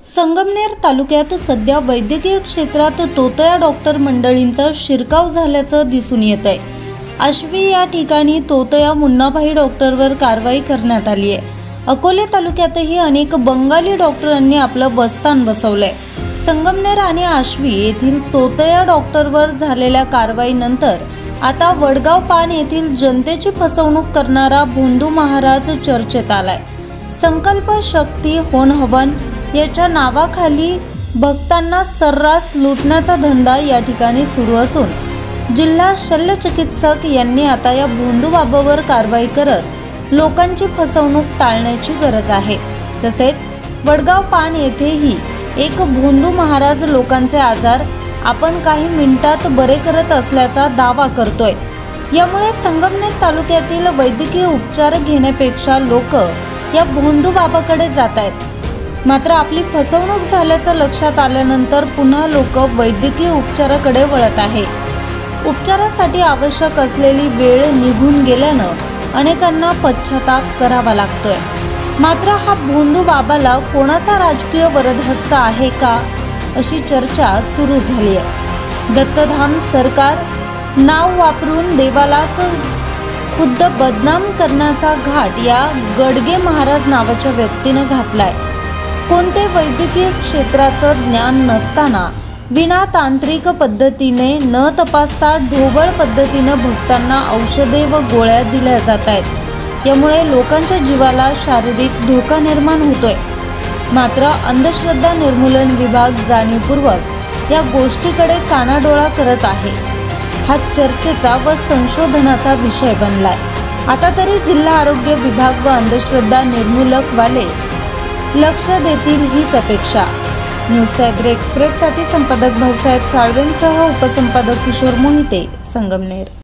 संगमनेर तालुक्यात सध्या वैद्यकीय क्षेत्रात तोतया डॉक्टर मंडळींचा शिरकाव झाल्याचं दिसून येत आहे। आश्वी या ठिकाणी तोतया मुन्नाभाई डॉक्टरवर कारवाई करण्यात आली आहे। अकोले तालुक्यातही अनेक बंगाली डॉक्टरांनी आपलं बस्तान बसवलंय। संगमनेर आणि आश्वी येथील तोतया डॉक्टरवर झालेल्या कारवाईनंतर आता वडगाव पान येथील जनतेची फसवणूक करणारा भोंदू महाराज चर्चेत आलाय। संकल्प शक्ती होन हवन याच्या नावाखाली भक्तांना सर्रास लुटण्याचा धंदा या ठिकाणी सुरू असून जिल्हा शल्यचिकित्सक यांनी आता या भोंदू बाबावर कारवाई करत लोकांची फसवणूक टाळण्याची गरज आहे। तसेच वडगाव पान येथेही एक भोंदू महाराज लोकांचे आजार आपण काही मिनिटात बरे करत असल्याचा दावा करतोय। यामुळे संगमनेर तालुक्यातील वैद्यकीय उपचार घेण्यापेक्षा लोक या भोंदू बाबाकडे जात आहेत। मात्र आपली फसवणूक झाल्याचं लक्षात आल्यानंतर पुन्हा लोक वैद्यकीय उपचाराकडे वळत आहे। उपचारासाठी आवश्यक असलेली वेळ निघून गेल्यानं अनेकांना पश्चाताप करावा लागतोय। मात्र हा भोंदू बाबाला कोणाचा राजकीय वरदहस्त आहे का अशी चर्चा सुरू झाली आहे। दत्तधाम सरकार नाव वापरून देवालाच खुद्द बदनाम करण्याचा घाट या गडगे महाराज नावाच्या व्यक्तीने घातलाय। कोणते वैद्यकीय क्षेत्राचं ज्ञान नसताना विना तांत्रिक पद्धतीने न तपासता ढोबळ पद्धतीने भक्तांना औषधे व गोळ्या दिल्या जात आहेत। यामुळे लोकांच्या जीवाला शारीरिक धोका निर्माण होतोय। मात्र अंधश्रद्धा निर्मूलन विभाग जाणीवपूर्वक या गोष्टीकडे कानाडोळा करत आहे। हा चर्चेचा व संशोधनाचा विषय बनलाय। आता तरी जिल्हा आरोग्य विभाग व अंधश्रद्धा निर्मूलक वाले लक्ष देतील हीच अपेक्षा। न्यूज सह्याद्री एक्सप्रेससाठी संपादक भाऊसाहेब साळवेंसह उपसंपादक किशोर मोहिते, संगमनेर।